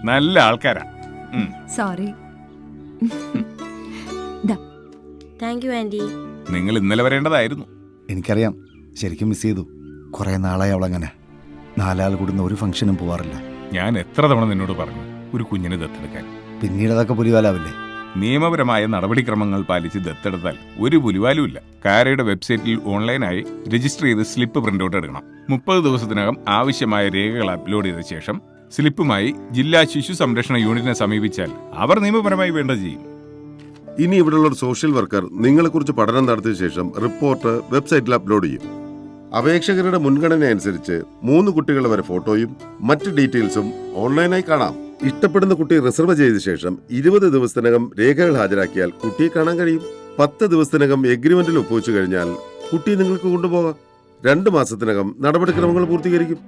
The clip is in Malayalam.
നല്ല ആൾക്കാരാ. സോറി. Thank you aunty. നിങ്ങൾ ഇന്നലെ വരേണ്ടതായിരുന്നു. എനിക്കറിയാം, ശരിക്കും മിസ് ചെയ്തു. കുറെ നാളായി അവളങ്ങനെ 4 ആൾ കൂടുന്ന ഒരു ഫംഗ്ഷനും പോവാറില്ല. ഞാൻ എത്ര തവണ നിന്നോട് പറഞ്ഞു ഒരു കുഞ്ഞിനെ ദത്തെടുക്കാൻ. പിന്നീട് അതൊക്കെ പുലിവാലാവില്ലേ? നിയമപരമായ നടപടിക്രമങ്ങൾ പാലിച്ച് ദത്തെടുത്താൽ ഒരു പുലിവാലുമില്ല. കാരയുടെ വെബ്സൈറ്റിൽ ഓൺലൈനായി രജിസ്റ്റർ ചെയ്ത് സ്ലിപ്പ് പ്രിന്റൗട്ട് എടുക്കണം. 30 ദിവസത്തിനകം ആവശ്യമായ രേഖകൾ അപ്ലോഡ് ചെയ്ത ശേഷം സ്ലിപ്പുമായി ജില്ലാ ശിശു സംരക്ഷണ യൂണിറ്റിനെ സമീപിച്ചാൽ അവർ നിയമപരമായി വേണ്ടത് ചെയ്യും. ഇനി ഇവിടെയുള്ള ഒരു സോഷ്യൽ വർക്കർ നിങ്ങളെക്കുറിച്ച് പഠനം നടത്തിയ ശേഷം റിപ്പോർട്ട് വെബ്സൈറ്റിൽ അപ്ലോഡ് ചെയ്യും. അപേക്ഷകരുടെ മുൻഗണന അനുസരിച്ച് 3 കുട്ടികളുടെ വരെ ഫോട്ടോയും മറ്റ് ഡീറ്റെയിൽസും ഓൺലൈനായി കാണാം. ഇഷ്ടപ്പെടുന്ന കുട്ടി റിസർവ് ചെയ്ത ശേഷം 20 ദിവസത്തിനകം രേഖകൾ ഹാജരാക്കിയാൽ കുട്ടിയെ കാണാൻ കഴിയും. 10 ദിവസത്തിനകം എഗ്രിമെന്റിൽ ഒപ്പുവെച്ചു കഴിഞ്ഞാൽ കുട്ടിയെ നിങ്ങൾക്ക് കൊണ്ടുപോകാം. 2 മാസത്തിനകം നടപടിക്രമങ്ങൾ പൂർത്തീകരിക്കും.